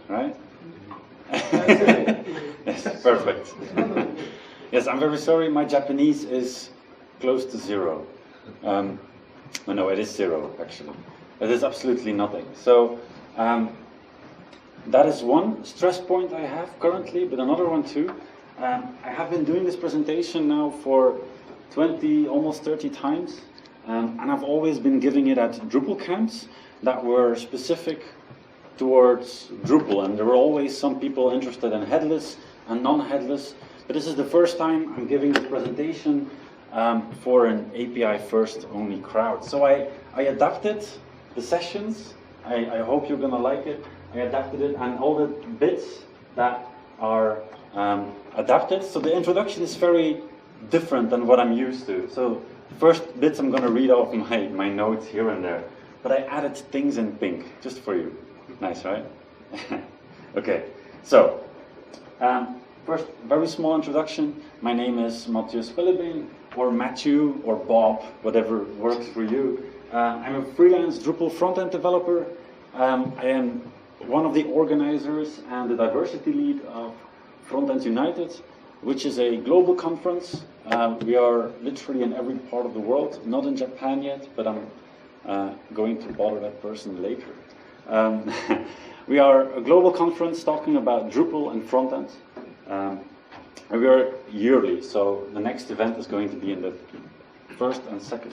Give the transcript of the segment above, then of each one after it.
right? Yes, perfect. Yes, I'm very sorry, my Japanese is close to 0. No, it is 0, actually. It is absolutely nothing. So, that is one stress point I have currently, but another one too. I have been doing this presentation now for 20, almost 30 times, and I've always been giving it at Drupal camps that were specific towards Drupal, and there were always some people interested in headless and non-headless, but this is the first time I'm giving this presentation for an API first only crowd. So I adapted the sessions. I hope you're gonna like it. I adapted it, and all the bits that are adapted. So the introduction is very different than what I'm used to. So the first bits I'm gonna read off my notes here and there, but I added things in pink just for you. Nice, right? Okay, so first, very small introduction. My name is Mathieu Spillebeen, or Mathieu, or Bob, whatever works for you. I'm a freelance Drupal Frontend developer. I am one of the organizers and the diversity lead of Frontend United, which is a global conference. We are literally in every part of the world, not in Japan yet, but I'm going to bother that person later. We are a global conference talking about Drupal and frontend. And we are yearly, so the next event is going to be in the 1st and 2nd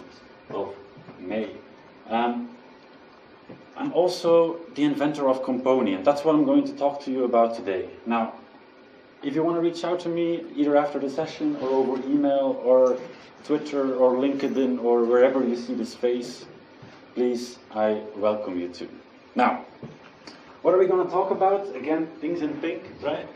of May. I'm also the inventor of Compony, and that's what I'm going to talk to you about today. Now, if you want to reach out to me, either after the session or over email or Twitter or LinkedIn or wherever you see this face, please, I welcome you too. Now, what are we going to talk about? Again, things in pink, right?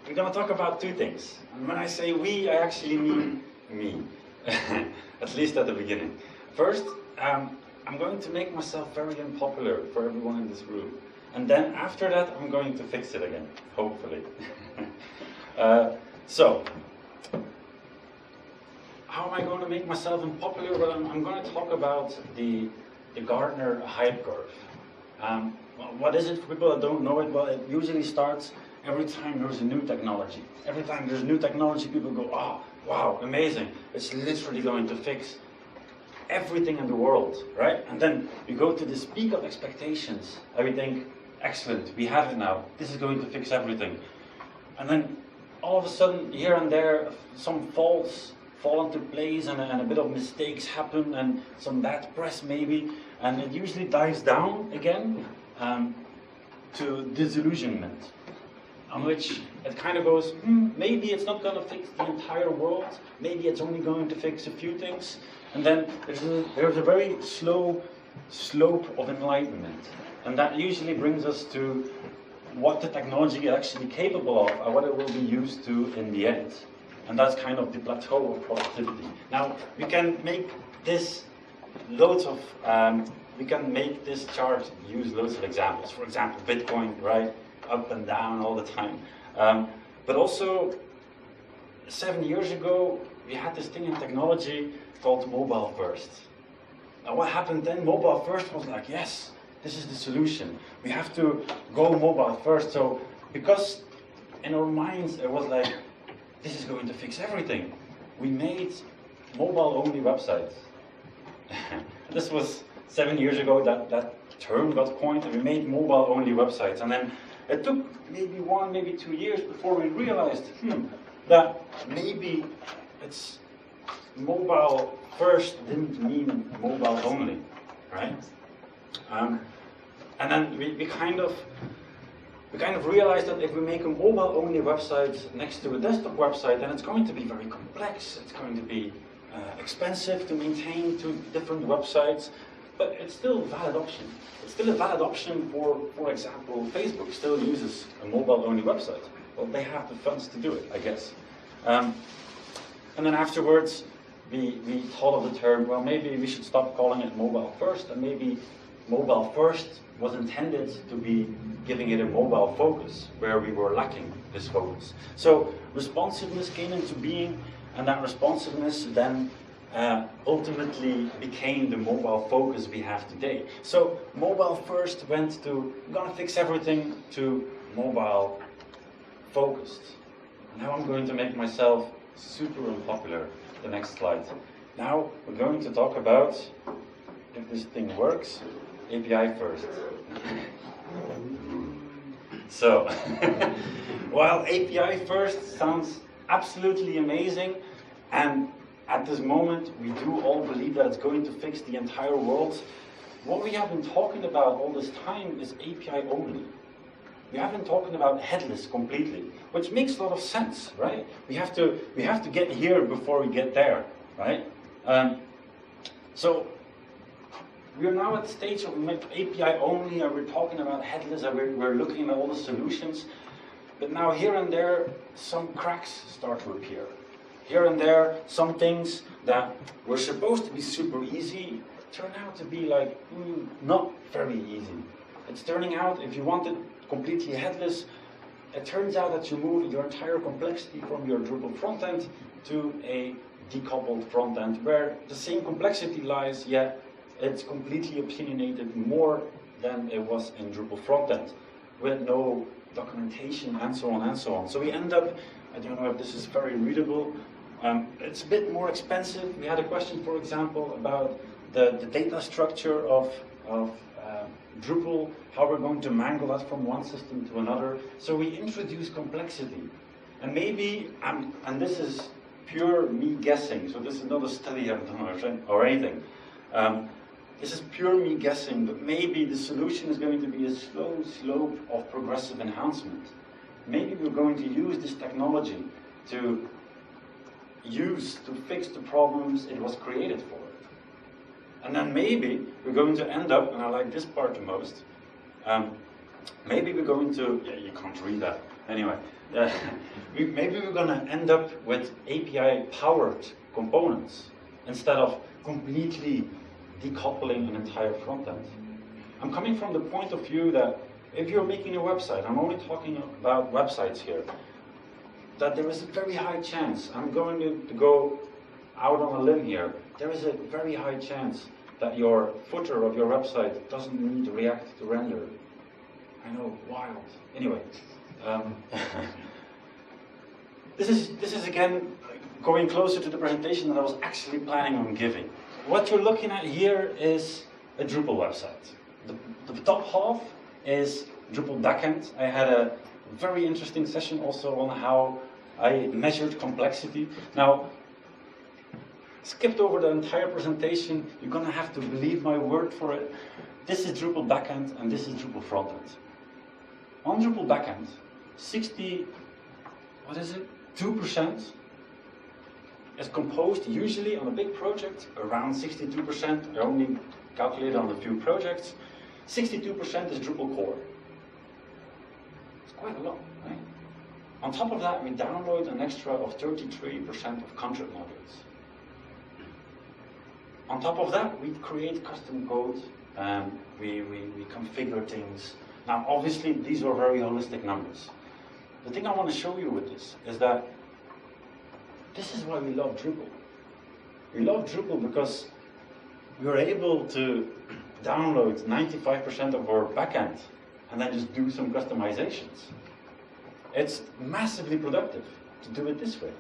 We're going to talk about two things. And when I say we, I actually mean me, at least at the beginning. First, I'm going to make myself very unpopular for everyone in this room. And then after that, I'm going to fix it again, hopefully. So, how am I going to make myself unpopular? Well, I'm going to talk about the Gartner hype curve. What is it for people that don't know it? Well, it usually starts every time there's a new technology. Every time there's new technology, people go, oh, wow, amazing. It's literally going to fix everything in the world, right? And then you go to this peak of expectations, and we think, excellent, we have it now. This is going to fix everything. And then all of a sudden, here and there, some faults fall into place, and a bit of mistakes happen, and some bad press maybe, and it usually dives down again to disillusionment, on which it kind of goes, maybe it's not going to fix the entire world, maybe it's only going to fix a few things, and then there's a very slow slope of enlightenment, and that usually brings us to what the technology is actually capable of, and what it will be used to in the end. And that's kind of the plateau of productivity. Now, we can make this we can make this chart use loads of examples. For example, Bitcoin, right? Up and down all the time. But also, 7 years ago, we had this thing in technology called mobile first. Now what happened then? Mobile first was like, yes, this is the solution. We have to go mobile first. So, because in our minds it was like, this is going to fix everything. We made mobile-only websites. This was 7 years ago that term got coined, and we made mobile-only websites. And then it took maybe 1, maybe 2 years before we realized that maybe it's mobile first didn't mean mobile only, right? And then we kind of realized that if we make a mobile-only website next to a desktop website, then it's going to be very complex. It's going to be expensive to maintain two different websites, but it's still a valid option. It's still a valid option for example, Facebook still uses a mobile-only website. Well, they have the funds to do it, I guess. And then afterwards, we thought of the term, well, maybe we should stop calling it mobile first, and maybe mobile first was intended to be giving it a mobile focus, where we were lacking this focus. So responsiveness came into being, and that responsiveness then ultimately became the mobile focus we have today. So mobile first went to, I'm gonna fix everything, to mobile focused. Now I'm going to make myself super unpopular. The next slide. Now we're going to talk about, if this thing works, API first. So, while API first sounds absolutely amazing, and at this moment we do all believe that it's going to fix the entire world, what we have been talking about all this time is API only. We have been talking about headless completely, which makes a lot of sense, right? We have to get here before we get there, right? So we are now at the stage of API only, and we're talking about headless, and we're looking at all the solutions. But now here and there, some cracks start to appear. Here and there, some things that were supposed to be super easy turn out to be like, not very easy. It's turning out, if you want it completely headless, it turns out that you move your entire complexity from your Drupal frontend to a decoupled frontend, where the same complexity lies, yet it's completely opinionated more than it was in Drupal frontend, with no documentation and so on and so on. So we end up, I don't know if this is very readable, it's a bit more expensive. We had a question, for example, about the data structure of Drupal, how we're going to mangle that from one system to another. So we introduce complexity. And maybe, and this is pure me guessing, so this is not a study I've done or anything. This is pure me guessing, but maybe the solution is going to be a slow slope of progressive enhancement. Maybe we're going to use this technology to fix the problems it was created for. And then maybe we're going to end up, and I like this part the most, maybe we're going to, yeah, you can't read that, anyway. Maybe we're going to end up with API-powered components instead of completely decoupling an entire frontend. I'm coming from the point of view that if you're making a website, I'm only talking about websites here, that there is a very high chance, I'm going to go out on a limb here, there is a very high chance that your footer of your website doesn't need React to render. I know, wild. Anyway, this is again going closer to the presentation that I was actually planning on giving. What you're looking at here is a Drupal website. The top half is Drupal backend. I had a very interesting session also on how I measured complexity. Now, skipped over the entire presentation. You're going to have to believe my word for it. This is Drupal backend and this is Drupal frontend. On Drupal backend, 2% is composed usually on a big project, around 62%. I only calculated on a few projects. 62% is Drupal core. It's quite a lot, right? On top of that, we download an extra of 33% of contrib modules. On top of that, we create custom code, we configure things. Now, obviously, these are very holistic numbers. The thing I want to show you with this is that this is why we love Drupal. We love Drupal because we are able to download 95% of our backend and then just do some customizations. It's massively productive to do it this way.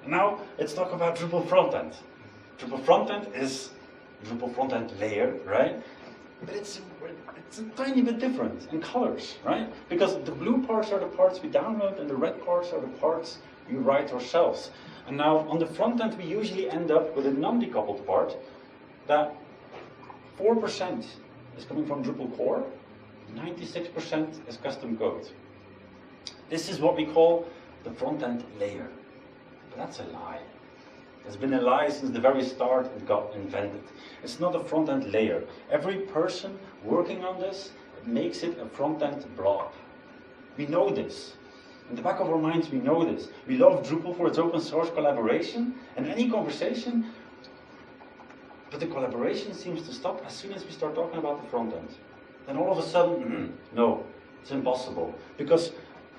And now, let's talk about Drupal frontend. Drupal frontend is Drupal frontend layer, right? But it's a tiny bit different in colors, right? Because the blue parts are the parts we download and the red parts are the parts we write ourselves. And now on the front end, we usually end up with a non-decoupled part that 4% is coming from Drupal core, 96% is custom code. This is what we call the front-end layer. But that's a lie. It's been a lie since the very start it got invented. It's not a front-end layer. Every person working on this makes it a front-end blob. We know this. In the back of our minds, we know this. We love Drupal for its open source collaboration and any conversation, but the collaboration seems to stop as soon as we start talking about the front end. Then all of a sudden, no, it's impossible. Because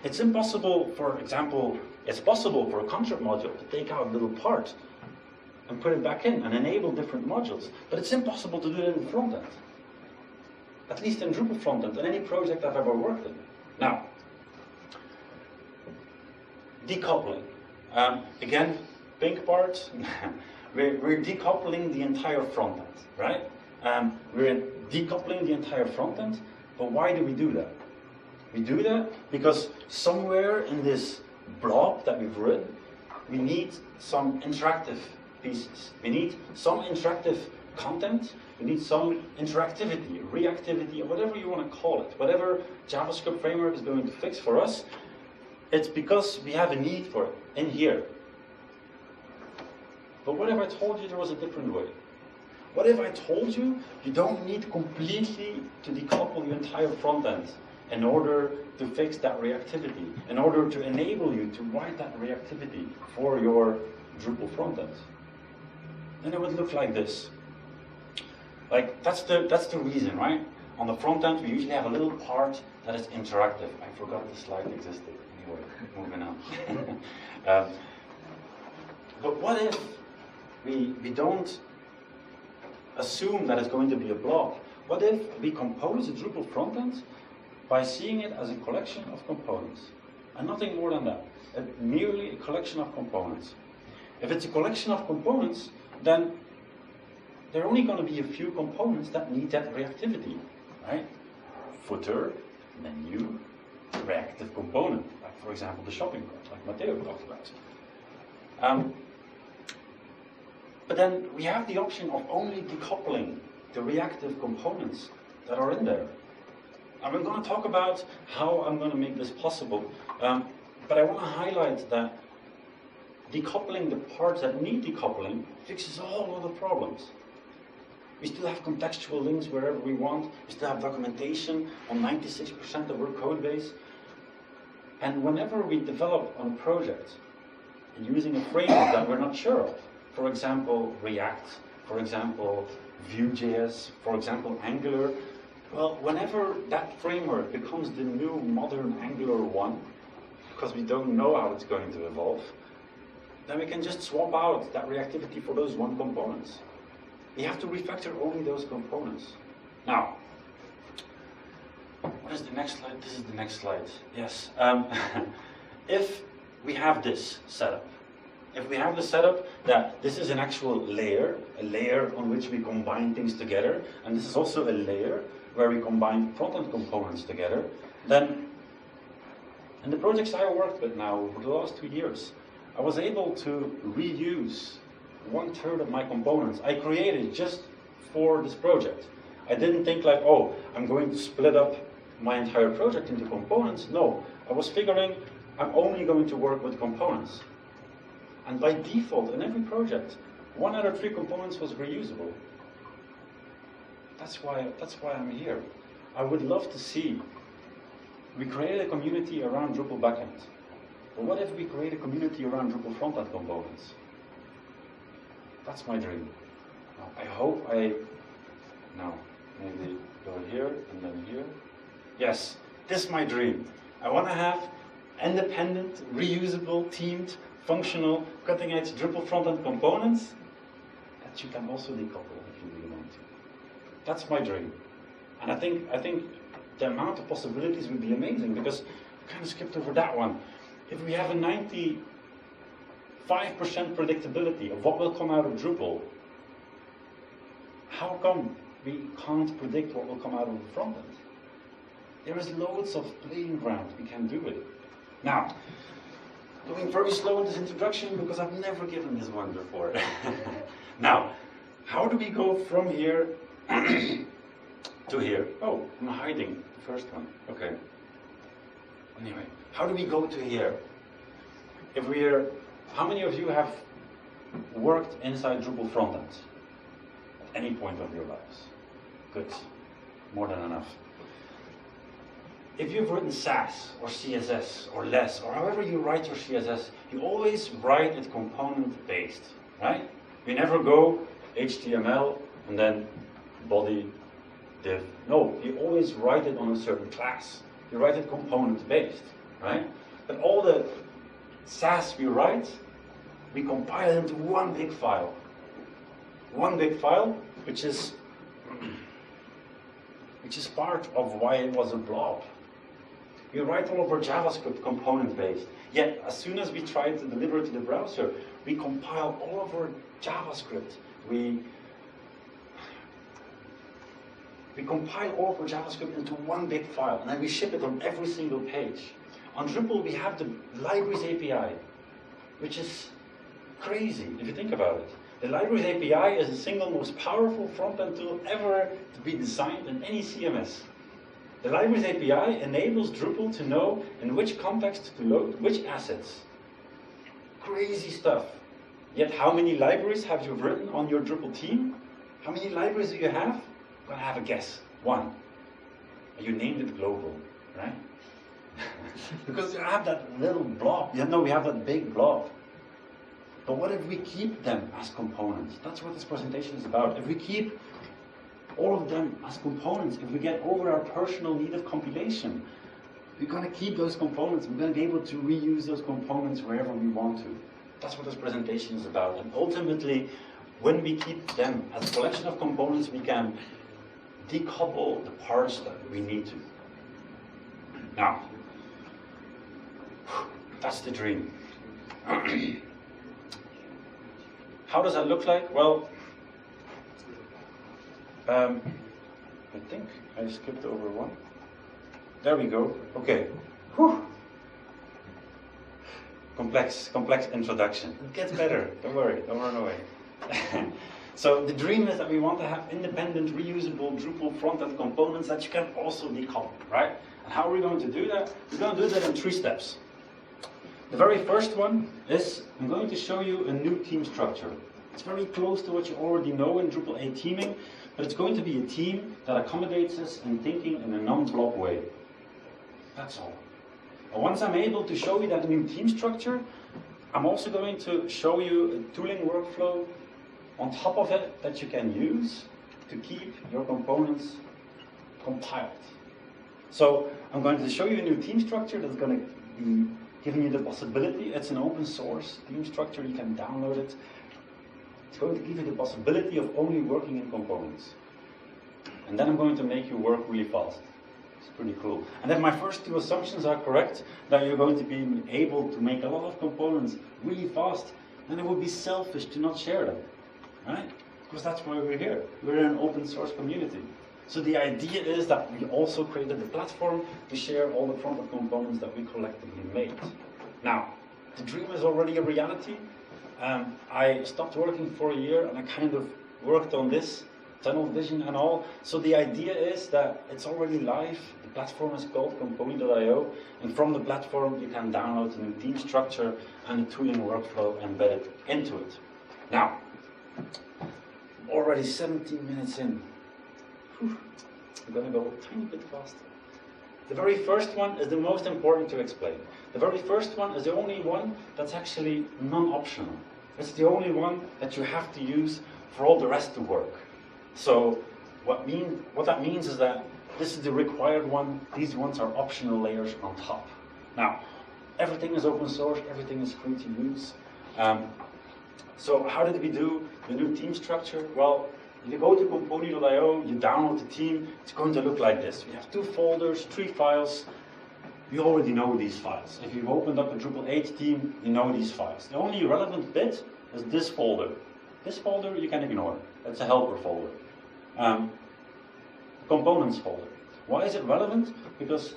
it's impossible, for example, it's possible for a contrib module to take out a little part, and put it back in and enable different modules. But it's impossible to do it in the front end. At least in Drupal Frontend, in any project I've ever worked in. Now, decoupling. Again, pink part, we're decoupling the entire front end, right? We're decoupling the entire front end, but why do we do that? We do that because somewhere in this blob that we've written, we need some interactive pieces. We need some interactive content. We need some interactivity, reactivity, or whatever you want to call it. Whatever JavaScript framework is going to fix for us, it's because we have a need for it in here. But what if I told you there was a different way? What if I told you you don't need completely to decouple your entire front end in order to fix that reactivity, in order to enable you to write that reactivity for your Drupal front end? Then it would look like this. Like, that's the reason, right? On the front end, we usually have a little part that is interactive. I forgot the slide existed. Anyway, moving on. But what if we don't assume that it's going to be a block? What if we compose a Drupal front end by seeing it as a collection of components? And nothing more than that. Merely a collection of components. If it's a collection of components, then there are only going to be a few components that need that reactivity, right? Footer, menu, reactive component, like for example the shopping cart, like Mathieu talked about. But then we have the option of only decoupling the reactive components that are in there. And we're going to talk about how I'm going to make this possible. But I want to highlight that decoupling the parts that need decoupling fixes all other problems. We still have contextual links wherever we want. We still have documentation on 96% of our code base. And whenever we develop on a project using a framework that we're not sure of, for example, React, for example, Vue.js, for example, Angular, well, whenever that framework becomes the new modern Angular 1, because we don't know how it's going to evolve, then we can just swap out that reactivity for those one components. We have to refactor only those components. Now, what is the next slide? This is the next slide. Yes. If we have this setup, if we have the setup that this is an actual layer, a layer on which we combine things together, and this is also a layer where we combine front-end components together, then in the projects I worked with now over the last 2 years, I was able to reuse 1/3 of my components I created just for this project. I didn't think like, oh, I'm going to split up my entire project into components. No, I was figuring I'm only going to work with components. And by default, in every project, 1 out of 3 components was reusable. That's why I'm here. I would love to see, we created a community around Drupal backend. But what if we create a community around Drupal frontend components? That's my dream. I hope no, maybe go here and then here. Yes, this is my dream. I want to have independent, reusable, teamed, functional, cutting-edge Drupal frontend components that you can also decouple if you really want to. That's my dream. And I think the amount of possibilities would be amazing, because I kind of skipped over that one. If we have a 95% predictability of what will come out of Drupal, how come we can't predict what will come out of the front end? There is loads of playing ground we can do with it. Now, going very slow in this introduction because I've never given this one before. Now, how do we go from here to here? Oh, I'm hiding the first one. Okay. Anyway, how do we go to here? How many of you have worked inside Drupal frontend at any point of your lives? Good, more than enough. If you've written Sass or CSS or less, or however you write your CSS, you always write it component-based, right? You never go HTML and then body, div. No, you always write it on a certain class. You write it component-based, right? But all the Sass we write, we compile it into one big file. one big file, which is part of why it was a blob. We write all of our JavaScript component-based, yet as soon as we try to deliver it to the browser, we compile all of our JavaScript. We compile all of our JavaScript into one big file, and then we ship it on every single page. On Drupal, we have the libraries API, which is crazy if you think about it. The libraries API is the single most powerful front-end tool ever to be designed in any CMS. The libraries API enables Drupal to know in which context to load which assets. Crazy stuff. Yet how many libraries have you written on your Drupal team? How many libraries do you have? I'm going to have a guess. One. And you named it global, right? Because you have that little blob. You know, we have that big blob. But what if we keep them as components? That's what this presentation is about. If we keep all of them as components, if we get over our personal need of compilation, we're going to keep those components. We're going to be able to reuse those components wherever we want to. That's what this presentation is about. And ultimately, when we keep them as a collection of components, we can decouple the parts that we need to. Now, that's the dream. How does that look like? Well, I think I skipped over one. There we go. Okay. Whew. Complex introduction. It gets better. Don't worry. Don't run away. So the dream is that we want to have independent, reusable Drupal front-end components that you can also decouple, right? And how are we going to do that? We're going to do that in 3 steps. The very first one is I'm going to show you a new team structure. It's very close to what you already know in Drupal 8 teaming, but it's going to be a team that accommodates us in thinking in a non-blob way. That's all. And once I'm able to show you that new team structure, I'm also going to show you a tooling workflow on top of it that you can use to keep your components compiled. So I'm going to show you a new team structure that's going to be giving you the possibility. It's an open source team structure, you can download it. It's going to give you the possibility of only working in components. And then I'm going to make you work really fast. It's pretty cool. And if my first 2 assumptions are correct, that you're going to be able to make a lot of components really fast, then it would be selfish to not share them, right? Because that's why we're here. We're in an open source community. So the idea is that we also created the platform to share all the front-end components that we collectively made. Now, the dream is already a reality. I stopped working for a year and I kind of worked on this, tunnel vision and all. So the idea is that it's already live. The platform is called component.io, and from the platform you can download a new team structure and a tooling workflow embedded into it. Now, already 17 minutes in. Whew. I'm going to go a tiny bit faster. The very first one is the most important to explain. The very first one is the only one that's actually non-optional. It's the only one that you have to use for all the rest to work. So what that means is that this is the required one. These ones are optional layers on top. Now, everything is open source. Everything is free to use. So how did we do the new team structure? Well, if you go to component.io, you download the team, it's going to look like this. We have 2 folders, 3 files. You already know these files. If you've opened up a Drupal 8 team, you know these files. The only relevant bit is this folder. This folder you can ignore. It's a helper folder. Components folder. Why is it relevant? Because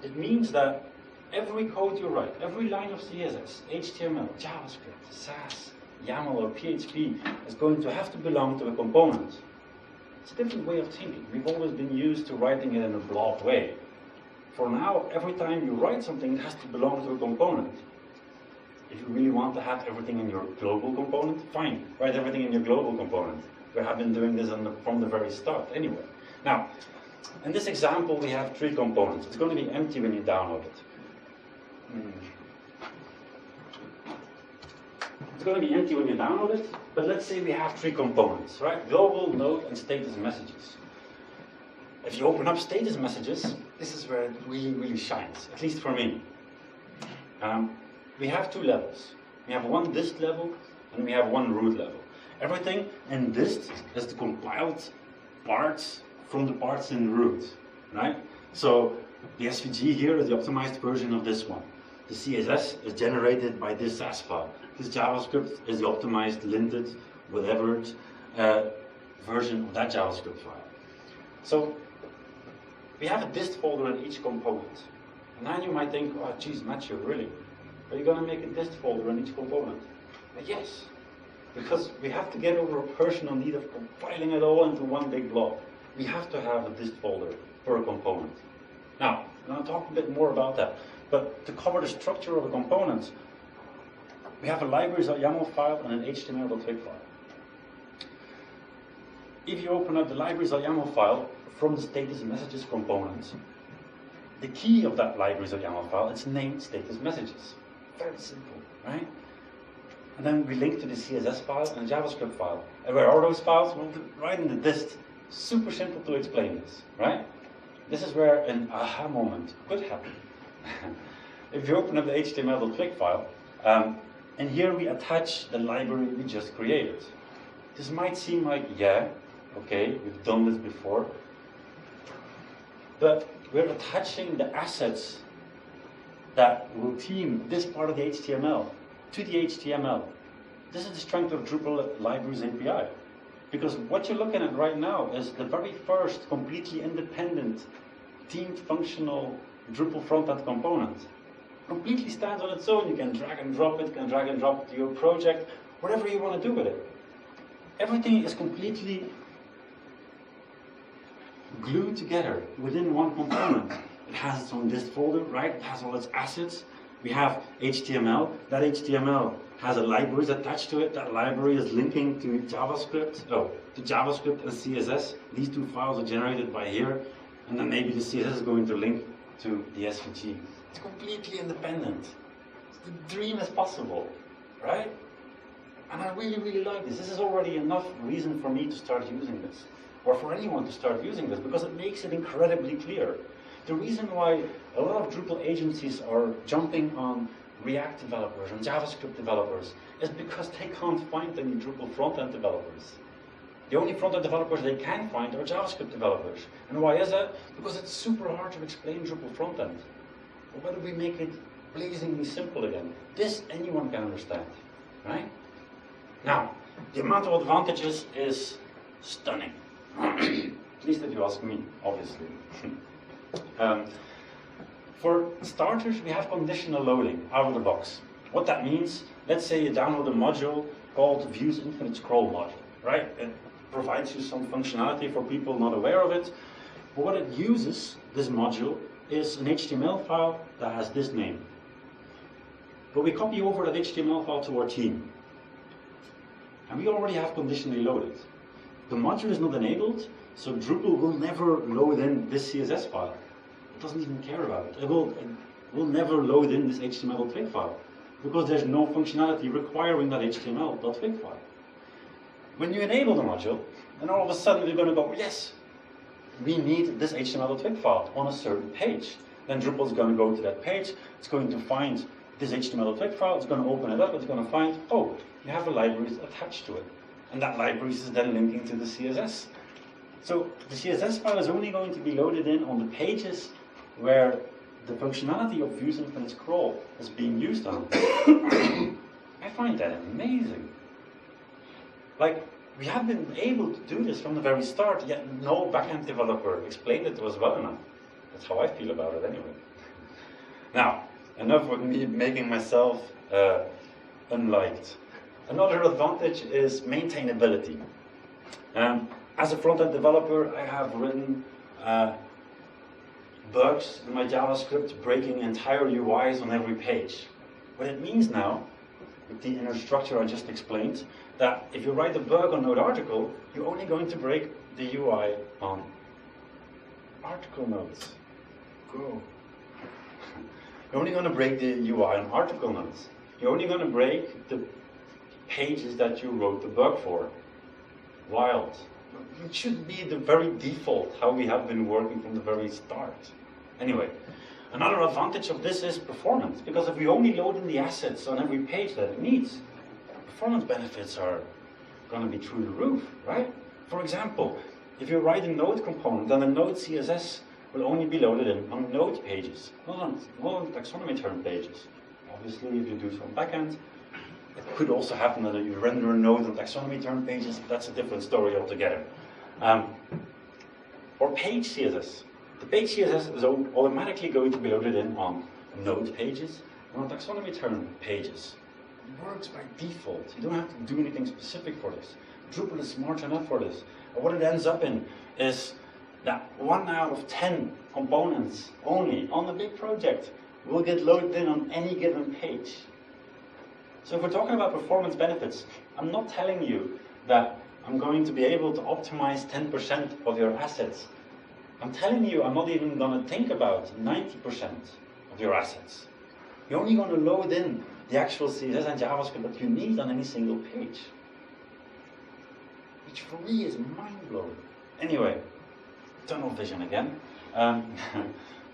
it means that every code you write, every line of CSS, HTML, JavaScript, Sass, YAML or PHP is going to have to belong to a component. It's a different way of thinking. We've always been used to writing it in a blob way. For now, every time you write something, it has to belong to a component. If you really want to have everything in your global component, fine, write everything in your global component. We have been doing this from the very start anyway. Now, in this example, we have 3 components. It's going to be empty when you download it. It's going to be empty when you download it, but let's say we have 3 components, right? Global, node, and status messages. If you open up status messages, this is where it really, really shines, at least for me. We have 2 levels. We have one dist level, and we have one root level. Everything in dist is the compiled parts from the parts in root, right? So the SVG here is the optimized version of this one. The CSS is generated by this Sass file. This JavaScript is the optimized, linted, whatever version of that JavaScript file. So we have a dist folder in each component. And then you might think, oh geez, Mathieu, really? Are you going to make a dist folder in each component? But yes, because we have to get over a personal need of compiling it all into one big blob. We have to have a dist folder for a component. Now, I'm going to talk a bit more about that. But to cover the structure of a component, we have a libraries.yaml file and an html.twig file. If you open up the libraries.yaml file from the status messages component, the key of that libraries.yaml file is named status messages. Very simple, right? And then we link to the CSS file and the JavaScript file. And where are those files? Well, right in the dist. Super simple to explain this, right? This is where an aha moment could happen. If you open up the html.twig file, and here we attach the library we just created. This might seem like, yeah, okay, we've done this before, but we're attaching the assets that will theme this part of the HTML to the HTML. This is the strength of Drupal Libraries API. Because what you're looking at right now is the very first completely independent, themed functional Drupal Frontend component. Completely stands on its own. You can drag and drop it, to your project, whatever you want to do with it. Everything is completely glued together within one component. It has its own dist folder, right? It has all its assets. We have HTML. That HTML has a library attached to it. That library is linking to JavaScript. To JavaScript and CSS. These two files are generated by here. And then maybe the CSS is going to link to the SVG. It's completely independent. The dream is possible, right? And I really, really like this. This is already enough reason for me to start using this. Or for anyone to start using this, because it makes it incredibly clear. The reason why a lot of Drupal agencies are jumping on React developers and JavaScript developers is because they can't find any Drupal frontend developers. The only front-end developers they can find are JavaScript developers. And why is that? Because it's super hard to explain Drupal front-end. But why do we make it blazingly simple again? This anyone can understand, right? Now, the amount of advantages is stunning. At least if you ask me, obviously. For starters, we have conditional loading out of the box. What that means, let's say you download a module called Views Infinite Scroll module, right? It provides you some functionality for people not aware of it. But what it uses, this module, is an HTML file that has this name. But we copy over that HTML file to our theme. And we already have conditionally loaded. The module is not enabled, so Drupal will never load in this CSS file. It doesn't even care about it. It will never load in this HTML.twig file, because there's no functionality requiring that HTML.twig file. When you enable the module, then all of a sudden you're going to go, yes, we need this HTML.twig file on a certain page. Then Drupal is going to go to that page, it's going to find this HTML.twig file, it's going to open it up, it's going to find, oh, you have a library attached to it. And that library is then linking to the CSS. So the CSS file is only going to be loaded in on the pages where the functionality of Views Infinite Scroll is being used on. I find that amazing. Like, we have been able to do this from the very start, yet no backend developer explained it to us well enough. That's how I feel about it anyway. Now, enough with me making myself unliked. Another advantage is maintainability. As a front-end developer, I have written bugs in my JavaScript breaking entire UIs on every page. What it means now, with the inner structure I just explained, that if you write a bug on Node article, you're only going to break the UI on article nodes. Go. You're only going to break the UI on article nodes. You're only going to break the pages that you wrote the bug for. Wild. It should be the very default, how we have been working from the very start. Anyway, another advantage of this is performance, because if we only load in the assets on every page that it needs, performance benefits are going to be through the roof, right? For example, if you write a node component, then the node CSS will only be loaded in on node pages, not on taxonomy term pages. Obviously, if you do some backend, it could also happen that you render a node on taxonomy term pages, but that's a different story altogether. Or page CSS. The page CSS is automatically going to be loaded in on node pages and on taxonomy term pages. It works by default. You don't have to do anything specific for this. Drupal is smart enough for this. And what it ends up in is that 1 out of 10 components only on the big project will get loaded in on any given page. So if we're talking about performance benefits, I'm not telling you that I'm going to be able to optimize 10% of your assets. I'm telling you I'm not even going to think about 90% of your assets. You're only going to load in the actual CSS and JavaScript that you need on any single page. Which for me is mind-blowing. Anyway, tunnel vision again.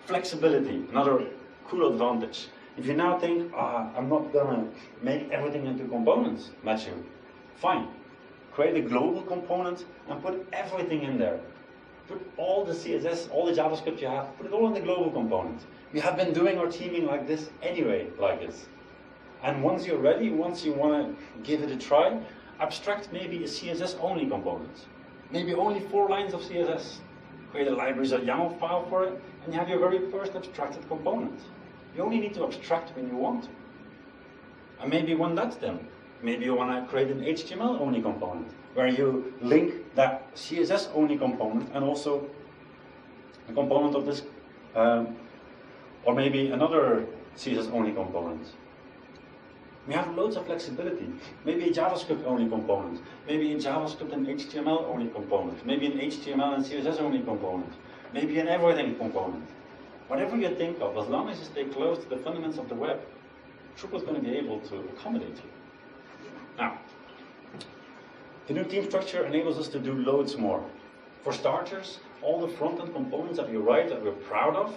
Flexibility, another cool advantage. If you now think, I'm not going to make everything into components, Mathieu, fine. Create a global component and put everything in there. Put all the CSS, all the JavaScript you have, put it all in the global component. We have been doing our teaming like this anyway, like this. And once you're ready, once you want to give it a try, abstract maybe a CSS-only component. Maybe only 4 lines of CSS. Create a libraries.yaml file for it, and you have your very first abstracted component. You only need to abstract when you want to. And maybe when that's done, maybe you want to create an HTML-only component, where you link that CSS-only component and also a component of this, or maybe another CSS-only component. We have loads of flexibility. Maybe a JavaScript-only component, maybe a JavaScript and HTML-only component, maybe an HTML and CSS-only component, maybe an everything component. Whatever you think of, as long as you stay close to the fundamentals of the web, Drupal is going to be able to accommodate you. Now, the new team structure enables us to do loads more. For starters, all the front-end components that we write that we're proud of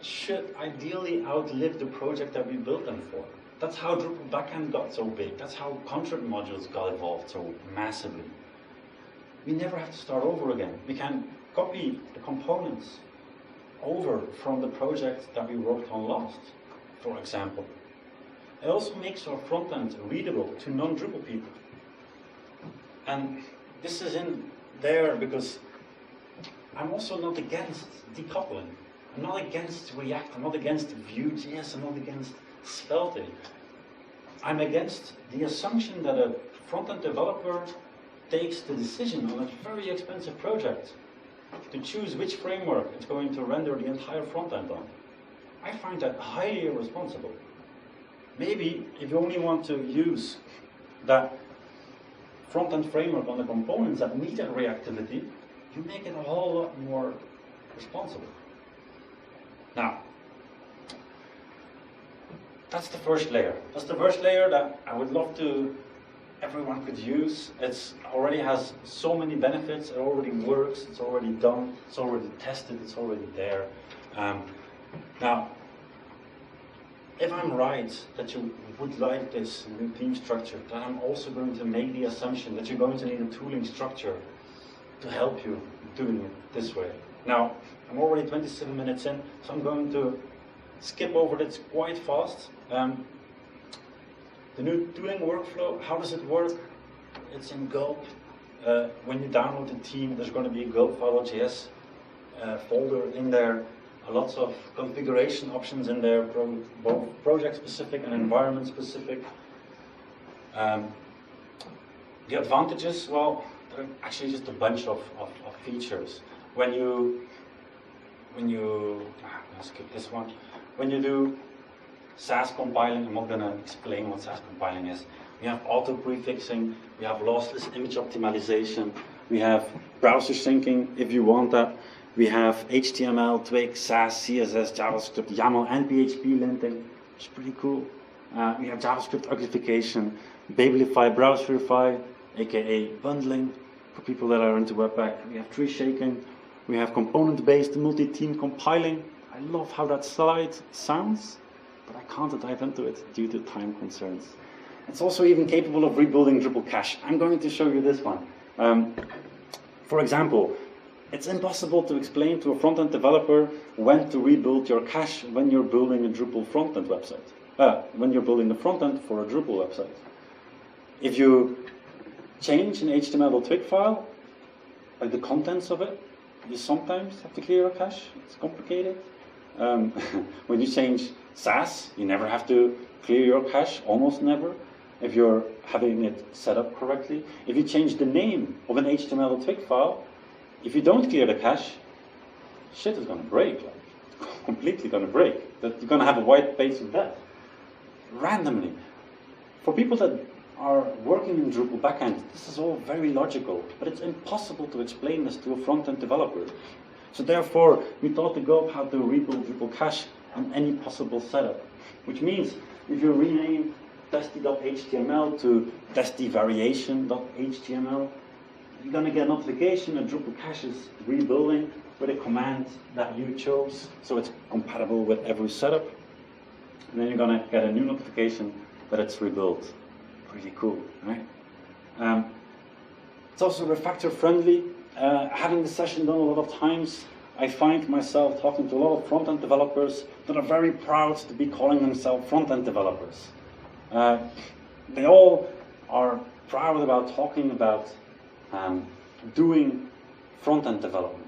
should ideally outlive the project that we built them for. That's how Drupal backend got so big. That's how contract modules got evolved so massively. We never have to start over again. We can copy the components over from the project that we worked on last, for example. It also makes our front-end readable to non-Drupal people. And this is in there because I'm also not against decoupling. I'm not against React, I'm not against Vue.js, I'm not against Svelte. I'm against the assumption that a front-end developer takes the decision on a very expensive project to choose which framework it's going to render the entire front-end on. I find that highly irresponsible. Maybe if you only want to use that front-end framework on the components that need that reactivity, you make it a whole lot more responsible. Now, that's the first layer. That's the first layer that I would love to everyone could use. It already has so many benefits. It already works. It's already done. It's already tested. It's already there. Now, if I'm right that you would like this new theme structure, then I'm also going to make the assumption that you're going to need a tooling structure to help you doing it this way. Now, I'm already 27 minutes in, so I'm going to skip over this quite fast. The new tooling workflow, how does it work? It's in Gulp. When you download the theme, there's going to be a Gulp file.js folder in there. Lots of configuration options in there, both project-specific and environment-specific. The advantages, well, they're actually just a bunch of features. When you let's skip this one. When you do Sass compiling, I'm not going to explain what Sass compiling is. We have auto-prefixing, we have lossless image optimization, we have browser syncing if you want that. We have HTML, Twig, Sass, CSS, JavaScript, YAML, and PHP linting, which is pretty cool. We have JavaScript uglification, Babelify Browserify, aka bundling, for people that are into Webpack. We have tree shaking. We have component-based multi-theme compiling. I love how that slide sounds, but I can't dive into it due to time concerns. It's also even capable of rebuilding Drupal cache. I'm going to show you this one. For example, it's impossible to explain to a front-end developer when to rebuild your cache when you're building a Drupal front-end website. When you're building the front-end for a Drupal website. If you change an HTML.twig file, like the contents of it, you sometimes have to clear your cache. It's complicated. When you change Sass, you never have to clear your cache, almost never, if you're having it set up correctly. If you change the name of an HTML.twig file, if you don't clear the cache, shit is going to break. Like, completely going to break. You're going to have a white page of death. Randomly. For people that are working in Drupal backend, this is all very logical, but it's impossible to explain this to a front-end developer. So therefore, we thought to go how to rebuild Drupal cache in any possible setup. Which means if you rename testy.html to testy-variation.html, you're going to get a notification that Drupal cache is rebuilding with a command that you chose, so it's compatible with every setup. And then you're going to get a new notification that it's rebuilt. Pretty cool, right? It's also Refactor friendly. Having the session done a lot of times, I find myself talking to a lot of front-end developers that are very proud to be calling themselves front-end developers. They all are proud about talking about doing front-end development.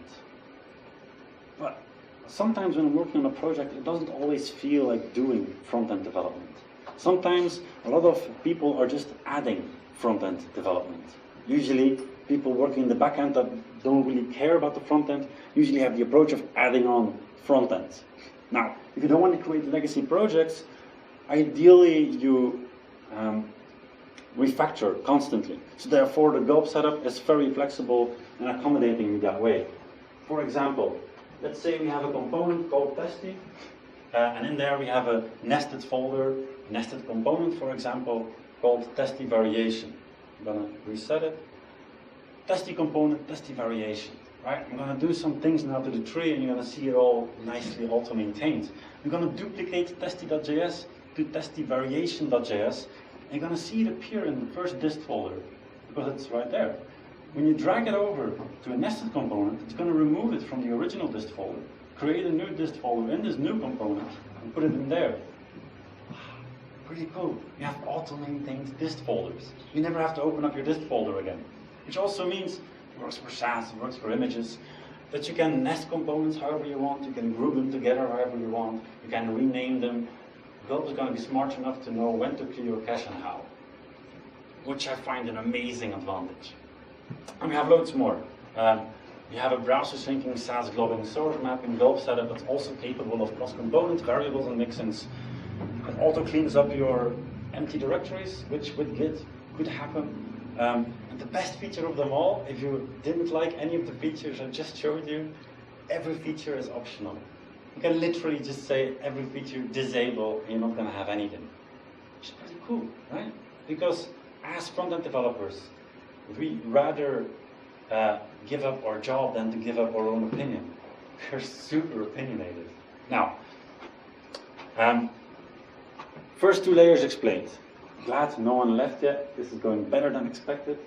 But sometimes when I'm working on a project, it doesn't always feel like doing front-end development. Sometimes a lot of people are just adding front-end development. Usually people working in the back-end that don't really care about the front-end usually have the approach of adding on front-end. Now, if you don't want to create legacy projects, ideally you refactor constantly. So therefore the gulp setup is very flexible and accommodating in that way. For example, let's say we have a component called testy, and in there we have a nested folder, nested component, for example, called testy variation. I'm going to reset it. Testy component, testy variation. Right? I'm going to do some things now to the tree, and you're going to see it all nicely auto-maintained. I'm going to duplicate testy.js to testy-variation.js, and you're going to see it appear in the first dist folder, because it's right there. When you drag it over to a nested component, it's going to remove it from the original dist folder, create a new dist folder in this new component, and put it in there. Pretty cool. You have auto-maintained dist folders. You never have to open up your dist folder again. Which also means it works for Sass, it works for images, that you can nest components however you want, you can group them together however you want, you can rename them. Gulp is going to be smart enough to know when to clear your cache and how. Which I find an amazing advantage. And we have loads more. You have a browser syncing Sass globbing source mapping Gulp setup that's also capable of cross-component variables and mixins. It auto cleans up your empty directories, which with Git could happen. And the best feature of them all, if you didn't like any of the features I just showed you, every feature is optional. You can literally just say every feature disable and you're not going to have anything. Which is pretty cool, right? Because as front-end developers, we rather give up our job than to give up our own opinion. We're super opinionated. Now, first two layers explained. Glad no one left yet. This is going better than expected.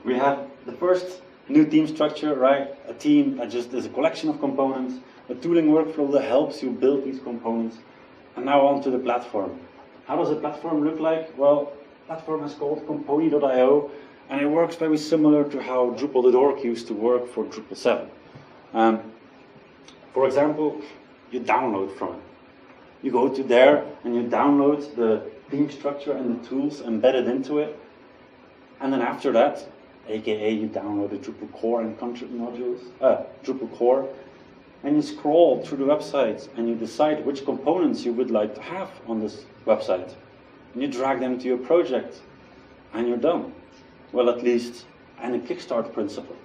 We have the first new team structure, right? A team that just is a collection of components, a tooling workflow that helps you build these components. And now on to the platform. How does a platform look like? Well, platform is called Compony.io, and it works very similar to how Drupal.org used to work for Drupal 7. For example, you download from it. You go to there and you download the theme structure and the tools embedded into it. And then after that, aka you download the Drupal core and contrib modules, Drupal core, and you scroll through the website and you decide which components you would like to have on this website. And you drag them to your project and you're done. Well, at least in a Kickstart principle.